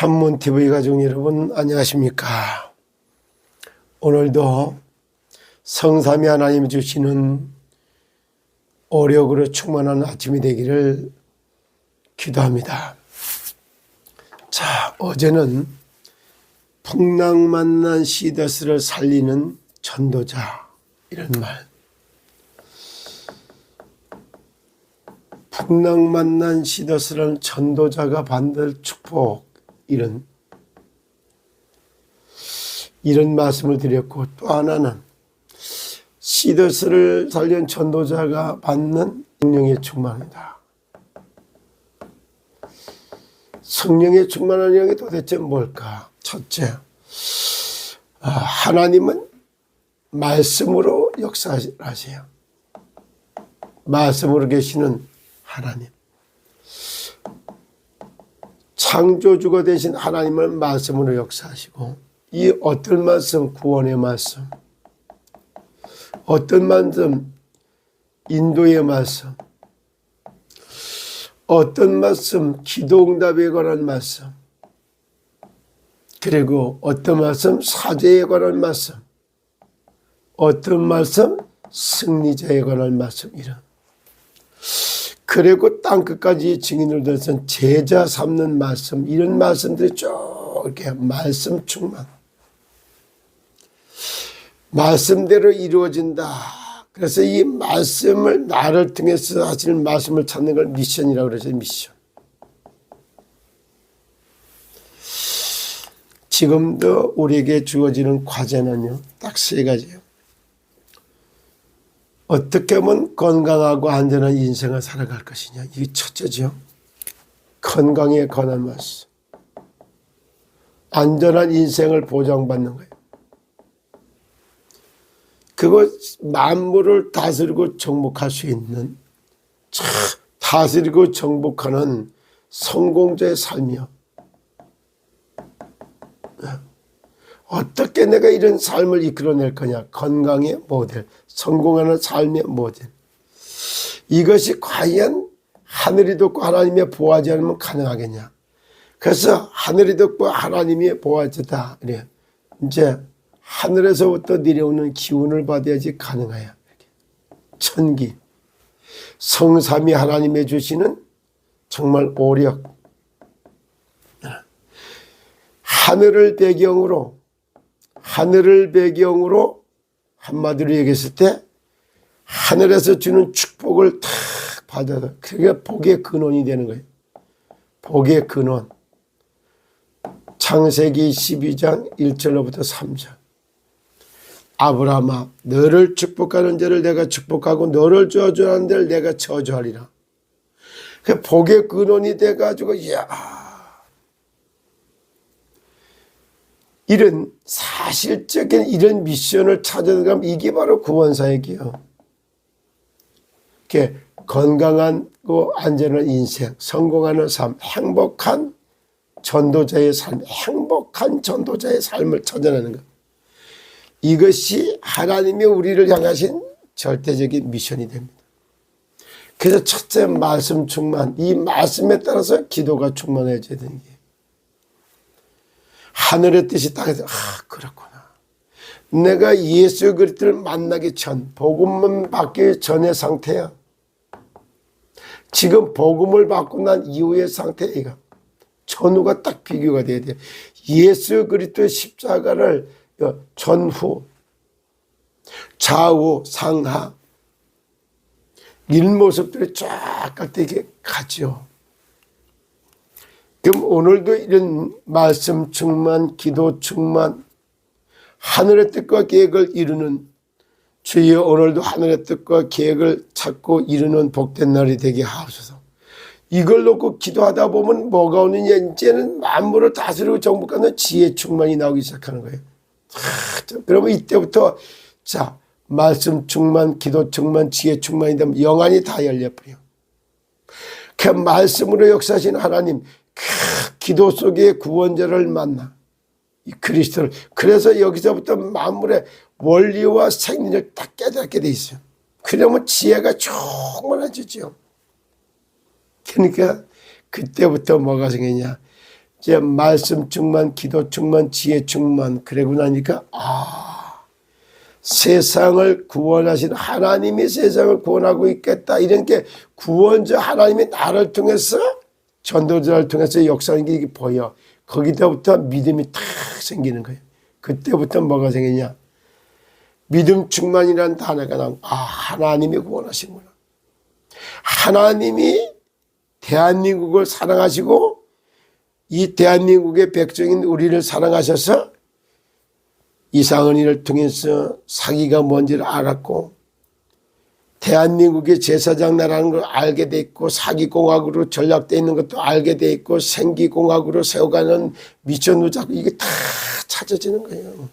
산문TV 가족 여러분 안녕하십니까. 오늘도 성삼위 하나님이 주시는 오력으로 충만한 아침이 되기를 기도합니다. 자, 어제는 풍랑만난 시더스를 살리는 전도자 이런 말, 풍랑만난 시더스라는 전도자가 받을 축복 이런 말씀을 드렸고, 또 하나는 시더스를 살린 전도자가 받는 성령의 충만이다. 성령의 충만한 영이 도대체 뭘까? 첫째, 하나님은 말씀으로 역사하세요. 말씀으로 계시는 하나님, 창조주가 되신 하나님을 말씀으로 역사하시고, 이 어떤 말씀? 구원의 말씀, 어떤 말씀? 인도의 말씀, 어떤 말씀? 기도응답에 관한 말씀, 그리고 어떤 말씀? 사죄에 관한 말씀, 어떤 말씀? 승리자에 관한 말씀, 그리고 땅끝까지 증인을 들어선 제자 삼는 말씀, 이런 말씀들이 쭉 이렇게 말씀 충만, 말씀대로 이루어진다. 그래서 이 말씀을 나를 통해서 하시는 말씀을 찾는 걸 미션이라고 그러죠. 미션. 지금도 우리에게 주어지는 과제는요, 딱 세 가지예요. 어떻게 하면 건강하고 안전한 인생을 살아갈 것이냐, 이게 첫째죠. 건강에 관한 말씀, 안전한 인생을 보장받는 거예요. 그거 만물을 다스리고 정복할 수 있는, 다스리고 정복하는 성공자의 삶이요. 어떻게 내가 이런 삶을 이끌어낼 거냐. 건강의 모델, 성공하는 삶의 모델. 이것이 과연 하늘이 돕고 하나님의 보호하지 않으면 가능하겠냐. 그래서 하늘이 돕고 하나님이 보호하지다. 그래. 이제 하늘에서부터 내려오는 기운을 받아야지 가능해요. 천기, 성삼위 하나님이 주시는 정말 오력. 하늘을 배경으로 한마디로 얘기했을 때 하늘에서 주는 축복을 탁 받아서, 그게 복의 근원이 되는 거예요. 복의 근원. 창세기 12장 1절로부터 3절. 아브라함아, 너를 축복하는 자를 내가 축복하고 너를 저주하는 자를 내가 저주하리라. 그 복의 근원이 돼가지고, 이야, 이런 사실적인 이런 미션을 찾아가면 이게 바로 구원사역이요. 이렇게 건강하고 안전한 인생, 성공하는 삶, 행복한 전도자의 삶, 행복한 전도자의 삶을 찾아내는 것. 이것이 하나님이 우리를 향하신 절대적인 미션이 됩니다. 그래서 첫째, 말씀 충만. 이 말씀에 따라서 기도가 충만해져야 되는 게, 하늘의 뜻이 땅에서, 그렇구나. 내가 예수 그리스도를 만나기 전, 복음만 받기 전의 상태야. 지금 복음을 받고 난 이후의 상태가, 전후가 딱 비교가 돼야 돼. 예수 그리스도의 십자가를 전후, 좌우, 상하, 이런 모습들이 쫙 이렇게 가죠. 그럼 오늘도 이런 말씀 충만, 기도 충만, 하늘의 뜻과 계획을 이루는, 주여 오늘도 하늘의 뜻과 계획을 찾고 이루는 복된 날이 되게 하옵소서. 이걸 놓고 기도하다 보면 뭐가 오느냐, 이제는 만물을 다스리고 정복하는 지혜 충만이 나오기 시작하는 거예요. 그러면 이때부터, 자, 말씀 충만, 기도 충만, 지혜 충만이 되면 영안이 다 열려버려요. 그 말씀으로 역사하신 하나님, 기도 속에 구원자를 만나, 이 그리스도를, 그래서 여기서부터 만물의 원리와 생리를 딱 깨닫게 돼 있어요. 그러면 지혜가 충만해지죠. 그러니까 그때부터 뭐가 생기냐, 이제 말씀 충만, 기도 충만, 지혜 충만. 그러고 나니까 세상을 구원하신 하나님이 세상을 구원하고 있겠다. 이런 게 구원자 하나님이 나를 통해서 전도자를 통해서 역사하는 게 이게 보여. 거기서부터 믿음이 탁 생기는 거예요. 그때부터 뭐가 생기냐? 믿음 충만이라는 단어가 나오고 하나님이 구원하시구나. 하나님이 대한민국을 사랑하시고 이 대한민국의 백성인 우리를 사랑하셔서 이상은이를 통해서 사기가 뭔지를 알았고 대한민국의 제사장 나라는 걸 알게 돼 있고 사기공학으로 전락되어 있는 것도 알게 돼 있고 생기공학으로 세워가는 미션도 잡고 이게 다 찾아지는 거예요.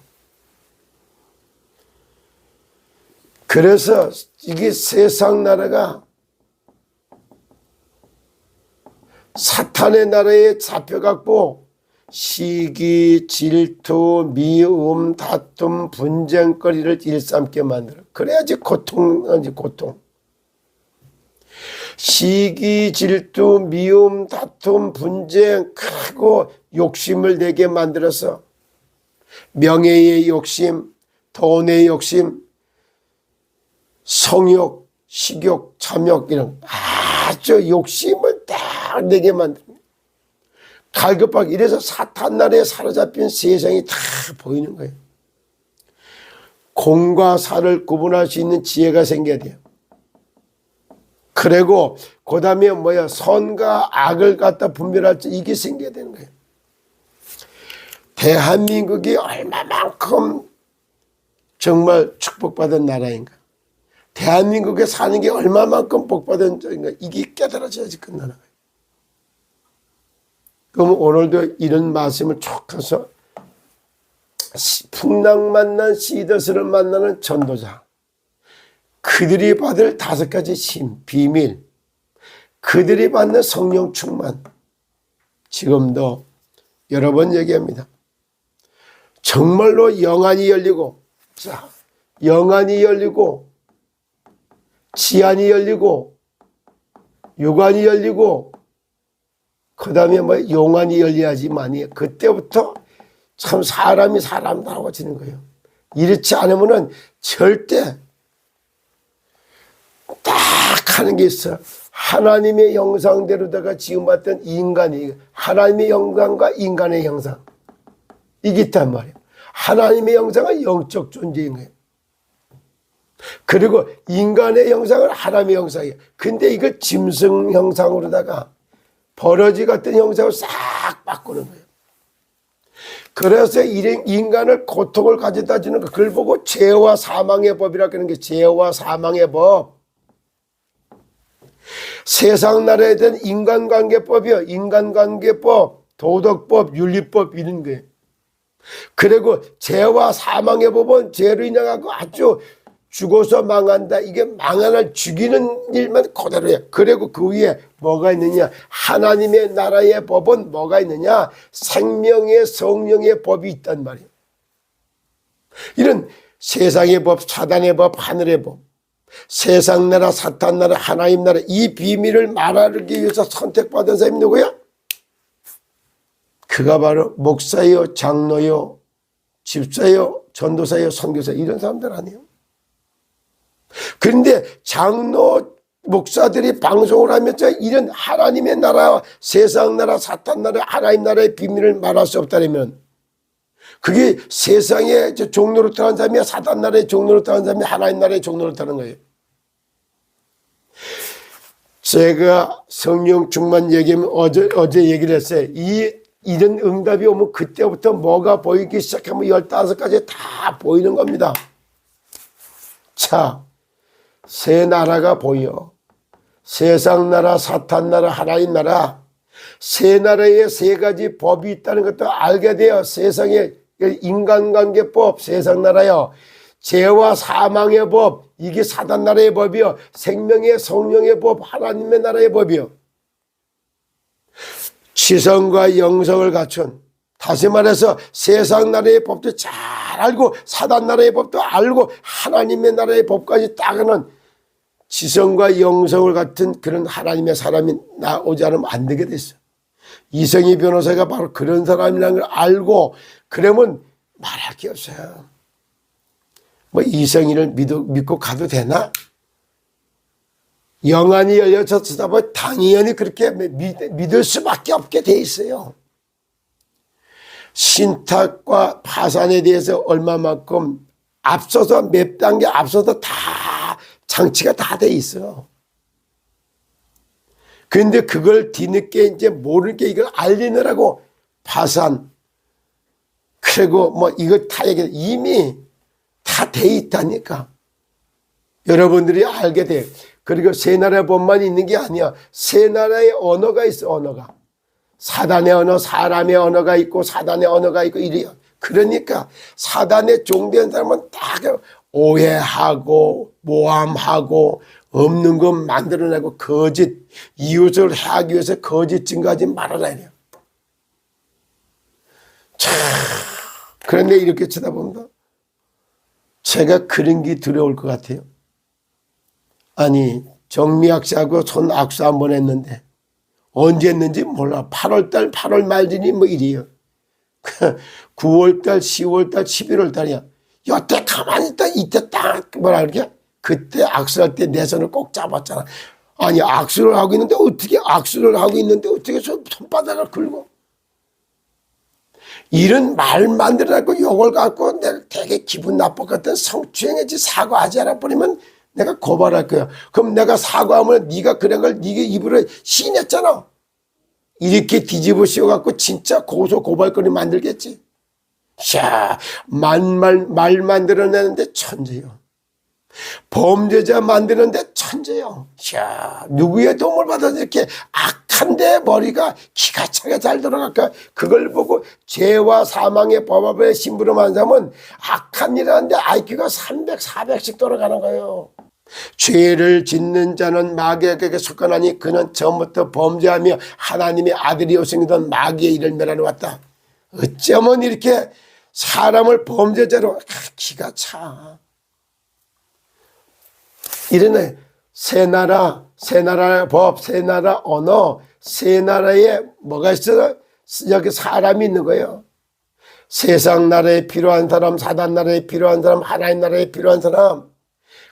그래서 이게 세상 나라가 사탄의 나라에 잡혀갖고 시기, 질투, 미움, 다툼, 분쟁거리를 일삼게 만들어. 그래야지 고통이지 고통. 시기, 질투, 미움, 다툼, 분쟁, 크고 욕심을 내게 만들어서 명예의 욕심, 돈의 욕심, 성욕, 식욕, 참욕 이런 아주 욕심을 딱 내게 만듭니다. 갈급하게 이래서 사탄 나라에 사로잡힌 세상이 다 보이는 거예요. 공과 사를 구분할 수 있는 지혜가 생겨야 돼요. 그리고 그 다음에 선과 악을 갖다 분별할 때 이게 생겨야 되는 거예요. 대한민국이 얼마만큼 정말 축복받은 나라인가. 대한민국에 사는 게 얼마만큼 복받은 자인가. 이게 깨달아져야지 끝나는 거예요. 그럼 오늘도 이런 말씀을 쭉 해서 풍랑 만난 시더스를 만나는 전도자. 그들이 받을 5가지 심, 비밀. 그들이 받는 성령 충만. 지금도 여러 번 얘기합니다. 정말로 영안이 열리고, 영안이 열리고, 지안이 열리고, 육안이 열리고, 그 다음에 용안이 열려야지만이 그때부터 참 사람이 사람다고 지는 거예요. 이렇지 않으면은 절대 딱 하는 게 있어. 하나님의 형상대로다가 지음받던 인간이 하나님의 형상과 인간의 형상 이게 있단 말이에요. 하나님의 형상은 영적 존재인 거예요. 그리고 인간의 형상은 하나님의 형상이에요. 근데 이걸 짐승 형상으로다가 버러지 같은 형상을 싹 바꾸는 거예요. 그래서 인간을 고통을 가져다 주는 거, 그걸 보고 죄와 사망의 법이라고 하는 게 죄와 사망의 법. 세상 나라에 대한 인간관계법이요. 인간관계법, 도덕법, 윤리법 이런 거예요. 그리고 죄와 사망의 법은 죄로 인해서 아주 죽어서 망한다. 이게 망한을 죽이는 일만 그대로예요. 그리고 그 위에 뭐가 있느냐. 하나님의 나라의 법은 뭐가 있느냐. 생명의 성령의 법이 있단 말이에요. 이런 세상의 법, 사단의 법, 하늘의 법. 세상 나라, 사탄 나라, 하나님 나라 이 비밀을 말하기 위해서 선택받은 사람이 누구야? 그가 바로 목사요, 장로요, 집사요, 전도사요, 선교사 이런 사람들 아니에요. 그런데 장로 목사들이 방송을 하면서 이런 하나님의 나라, 세상 나라, 사탄 나라, 하나님 나라의 비밀을 말할 수 없다면 그게 세상의 종로로 타는 사람이야, 사탄 나라의 종로로 타는 사람이 하나님 나라의 종로로 타는 거예요. 제가 성령 충만 얘기하면 어제 얘기를 했어요. 이런 응답이 오면 그때부터 뭐가 보이기 시작하면 15가지 다 보이는 겁니다. 자, 세 나라가 보여. 세상 나라, 사탄 나라, 하나님 나라. 세 나라에 3가지 법이 있다는 것도 알게 돼요. 세상에 인간관계법, 세상 나라요. 죄와 사망의 법, 이게 사단 나라의 법이요. 생명의 성령의 법, 하나님의 나라의 법이요. 지성과 영성을 갖춘, 다시 말해서 세상 나라의 법도 잘 알고 사단 나라의 법도 알고 하나님의 나라의 법까지 딱 하는 지성과 영성을 갖춘 그런 하나님의 사람이 나오지 않으면 안 되게 됐어. 이성희 변호사가 바로 그런 사람이라는 걸 알고 그러면 말할 게 없어요. 뭐 이성희를 믿고 가도 되나? 영안이 열려서 쳐다보면 당연히 그렇게 믿을 수밖에 없게 돼 있어요. 신탁과 파산에 대해서 얼마만큼 앞서서 몇 단계 앞서서 다 장치가 다 돼 있어요. 그런데 그걸 뒤늦게 이제 모르게 이걸 알리느라고 파산, 그리고 뭐 이거 다 얘기 이미 다 돼 있다니까. 여러분들이 알게 돼요. 그리고 세 나라의 법만 있는 게 아니야. 세 나라의 언어가 있어, 언어가. 사단의 언어, 사람의 언어가 있고 사단의 언어가 있고 이래요. 그러니까 사단에 종된 사람은 다 오해하고 모함하고 없는 것 만들어내고 거짓, 이웃을 해하기 위해서 거짓 증거하지 말아라 이래요. 참, 그런데 이렇게 쳐다봅니다. 제가 그런 게 두려울 것 같아요. 아니, 정미학 씨하고 손 악수 한 번 했는데 언제 했는지 몰라. 8월달, 8월 말이니 뭐 이래요. 9월달, 10월달, 11월달이야. 여태 가만히 있다 이때 딱 뭐라 그러게? 그때 악수할 때 내 손을 꼭 잡았잖아. 아니 악수를 하고 있는데 어떻게 손바닥을 긁고 이런 말 만들어갖고 욕을 갖고 내가 되게 기분 나빴거든. 성추행했지 사과하지 않아 버리면 내가 고발할 거야. 그럼 내가 사과하면 네가 그런 걸 네가 입으로 시인했잖아. 이렇게 뒤집어 씌워갖고 진짜 고소 고발거리 만들겠지. 샤, 말 만들어내는데 천재요. 범죄자 만드는데 천재요. 샤, 누구의 도움을 받아서 이렇게 악한데 머리가 기가 차게 잘 돌아갈까? 그걸 보고 죄와 사망의 법앞에 심부름한 사람은 악한 일 하는데 IQ가 300, 400씩 돌아가는 거예요. 죄를 짓는 자는 마귀에게 속하나니 그는 처음부터 범죄하며 하나님의 아들이 오시던 마귀의 일을 멸하러 왔다. 어쩌면 이렇게 사람을 범죄자로 기가 차. 이러네. 세 나라의 법, 세 나라 언어, 세 나라에 뭐가 있어요? 여기 사람이 있는 거예요. 세상 나라에 필요한 사람, 사단 나라에 필요한 사람, 하나님 나라에 필요한 사람.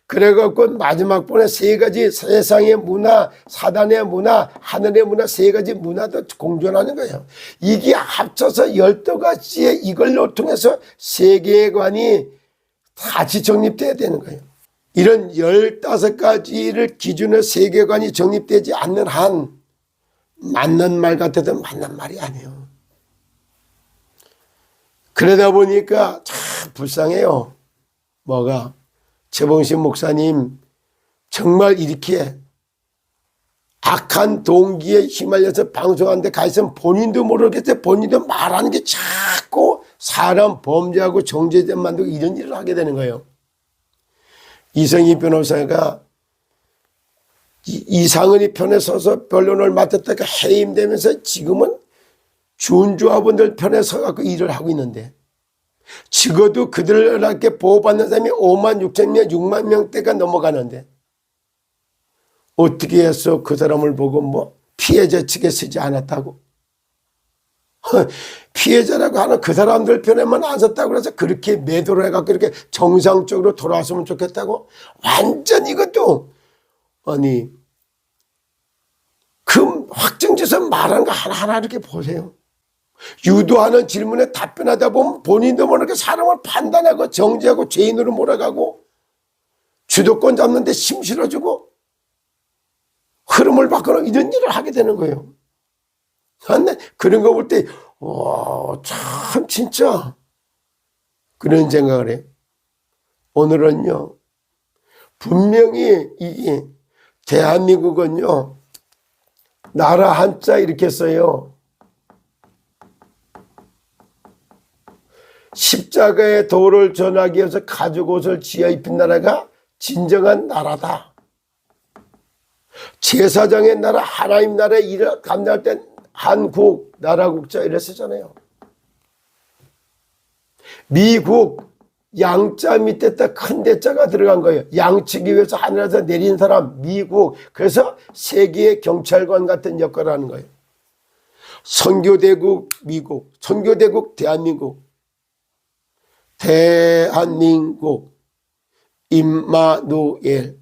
그래갖고 마지막 번에 세 가지 세상의 문화, 사단의 문화, 하늘의 문화 세 가지 문화도 공존하는 거예요. 이게 합쳐서 12가지의 이걸로 통해서 세계관이 같이 정립돼야 되는 거예요. 이런 15가지를 기준으로 세계관이 정립되지 않는 한 맞는 말 같아도 맞는 말이 아니에요. 그러다 보니까 참 불쌍해요. 뭐가? 최봉신 목사님 정말 이렇게 악한 동기에 휘말려서 방송하는데 가있으면 본인도 모르겠어요. 본인도 말하는 게 자꾸 사람 범죄하고 정죄자 만들고 이런 일을 하게 되는 거예요. 이성희 변호사가 이상은이 편에 서서 변론을 맡았다가 해임되면서 지금은 준조합원들 편에 서갖고 일을 하고 있는데 적어도 그들에게 보호받는 사람이 5만 6천 명, 6만 명대가 넘어가는데 어떻게 해서 그 사람을 보고 뭐 피해자 측에 서지 않았다고? 피해자라고 하는 그 사람들 편에만 안 섰다고 그래서 그렇게 매도를 해갖고 이렇게 정상적으로 돌아왔으면 좋겠다고? 완전 이것도 아니 그 확정지서 말하는 거 하나하나 이렇게 보세요. 유도하는 질문에 답변하다 보면 본인도 모르게 사람을 판단하고 정죄하고 죄인으로 몰아가고 주도권 잡는데 힘 실어주고 흐름을 바꾸는 이런 일을 하게 되는 거예요. 근데 그런 거 볼 때 와, 참 진짜 그런 생각을 해요. 오늘은요 분명히 이게 대한민국은요 나라 한자 이렇게 써요. 십자가의 도를 전하기 위해서 가죽 옷을 지어 입힌 나라가 진정한 나라다. 제사장의 나라, 하나님 나라의 일을 감당할 땐 한국, 나라국자 이래 쓰잖아요. 미국, 양자 밑에다 큰 대자가 들어간 거예요. 양치기 위해서 하늘에서 내린 사람, 미국. 그래서 세계의 경찰관 같은 역할을 하는 거예요. 선교대국 미국, 선교대국 대한민국, 대한민국, 임마누엘,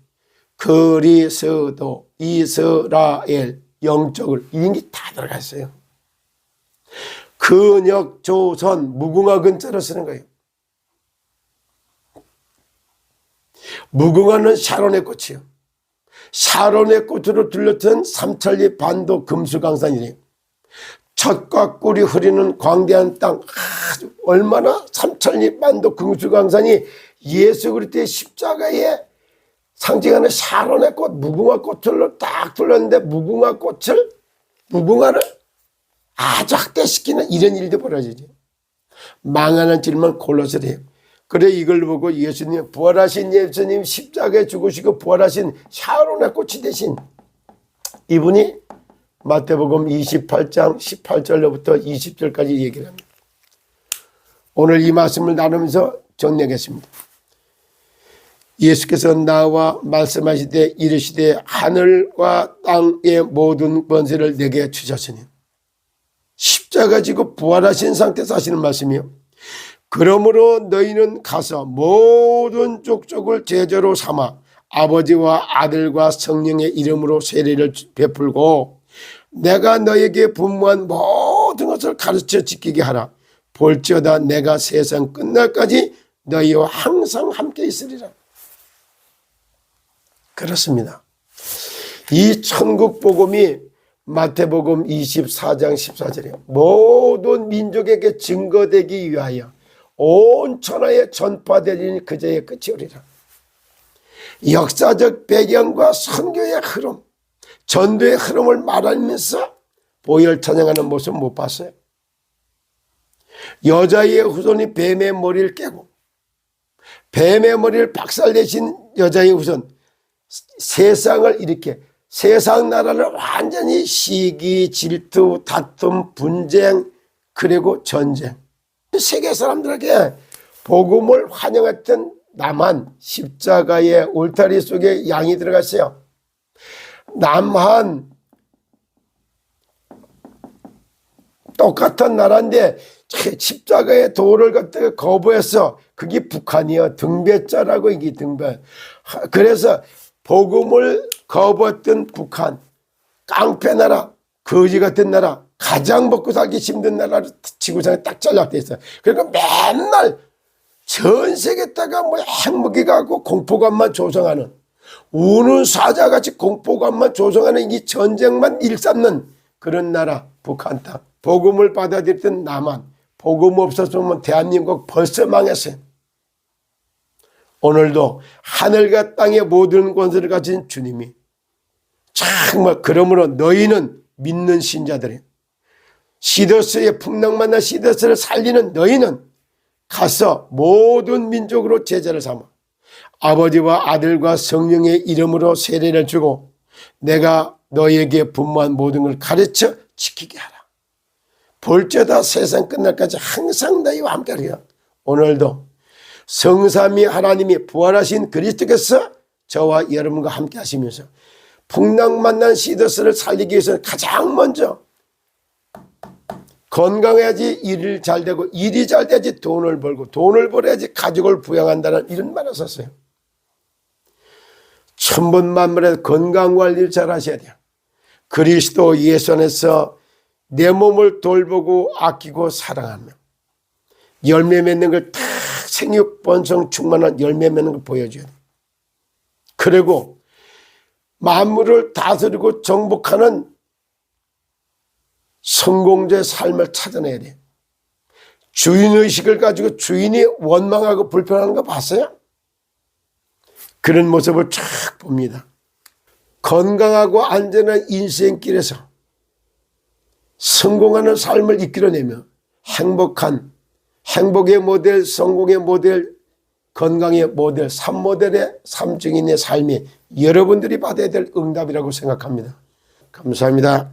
그리스도, 이스라엘, 영적을 이런 게 다 들어가 있어요. 근역, 조선, 무궁화 근자로 쓰는 거예요. 무궁화는 샤론의 꽃이요. 샤론의 꽃으로 둘러싼 삼천리 반도 금수강산이래요. 젖과 꿀이 흐르는 광대한 땅, 얼마나 삼천리 반도 금수강산이 예수 그리스도의 십자가에 상징하는 샤론의 꽃, 무궁화 꽃으로 딱 둘렀는데 무궁화를 아주 학대시키는 이런 일도 벌어지죠. 망하는 질문 골로새를 해요. 그래 이걸 보고 예수님, 부활하신 예수님 십자가에 죽으시고 부활하신 샤론의 꽃이 되신 이분이 마태복음 28장 18절로부터 20절까지 얘기를 합니다. 오늘 이 말씀을 나누면서 정리하겠습니다. 예수께서 나와 말씀하시되 이르시되 하늘과 땅의 모든 권세를 내게 주셨으니, 십자가 지고 부활하신 상태에서 하시는 말씀이요. 그러므로 너희는 가서 모든 족속을 제자로 삼아 아버지와 아들과 성령의 이름으로 세례를 베풀고 내가 너에게 분부한 모든 것을 가르쳐 지키게 하라. 볼지어다 내가 세상 끝날까지 너희와 항상 함께 있으리라. 그렇습니다. 이 천국 복음이 마태복음 24장 14절에 모든 민족에게 증거되기 위하여 온 천하에 전파되리니 그제의 끝이 오리라. 역사적 배경과 선교의 흐름, 전도의 흐름을 말하면서 보혈 찬양하는 모습 못 봤어요? 여자의 후손이 뱀의 머리를 깨고 뱀의 머리를 박살내신 여자의 후손, 세상을 이렇게 세상 나라를 완전히 시기, 질투, 다툼, 분쟁, 그리고 전쟁, 세계 사람들에게 복음을 환영했던 남한, 십자가의 울타리 속에 양이 들어갔어요. 남한 똑같은 나라인데 십자가의 도를 갖다가 거부해서 그게 북한이요. 등배자라고 이게 등배. 그래서 복음을 거부했던 북한, 깡패 나라, 거지 같은 나라, 가장 먹고 살기 힘든 나라로 지구상에 딱 전락돼 있어요. 그러니까 맨날 전 세계에다가 뭐 핵무기 갖고 공포감만 조성하는, 우는 사자같이 공포감만 조성하는 이 전쟁만 일삼는 그런 나라, 북한 땅. 복음을 받아들였던 남한, 복음 없었으면 대한민국 벌써 망했어요. 오늘도 하늘과 땅의 모든 권세를 가진 주님이 정말 그러므로 너희는 믿는 신자들이 시더스의 풍랑만난 시더스를 살리는 너희는 가서 모든 민족으로 제자를 삼아 아버지와 아들과 성령의 이름으로 세례를 주고 내가 너희에게 분부한 모든 걸 가르쳐 지키게 하라. 볼지어다 세상 끝날까지 항상 너희와 함께하리라. 오늘도 성삼위 하나님이 부활하신 그리스도께서 저와 여러분과 함께 하시면서 풍랑만난 시더스를 살리기 위해서는 가장 먼저 건강해야지 일이 잘 되고, 일이 잘 돼야지 돈을 벌고, 돈을 벌어야지 가족을 부양한다는 이런 말을 썼어요. 천번만번에 건강관리를 잘 하셔야 돼요. 그리스도 예수 안에서 내 몸을 돌보고 아끼고 사랑하며 열매 맺는 걸 다 생육 번성 충만한 열매 맺는 걸 보여줘야 돼요. 그리고 만물을 다스리고 정복하는 성공자의 삶을 찾아내야 돼요. 주인의식을 가지고 주인이 원망하고 불편한 거 봤어요? 그런 모습을 쫙 봅니다. 건강하고 안전한 인생길에서 성공하는 삶을 이끌어내며 행복의 모델, 성공의 모델, 건강의 모델, 삶모델의 삶증인의 삶이 여러분들이 받아야 될 응답이라고 생각합니다. 감사합니다.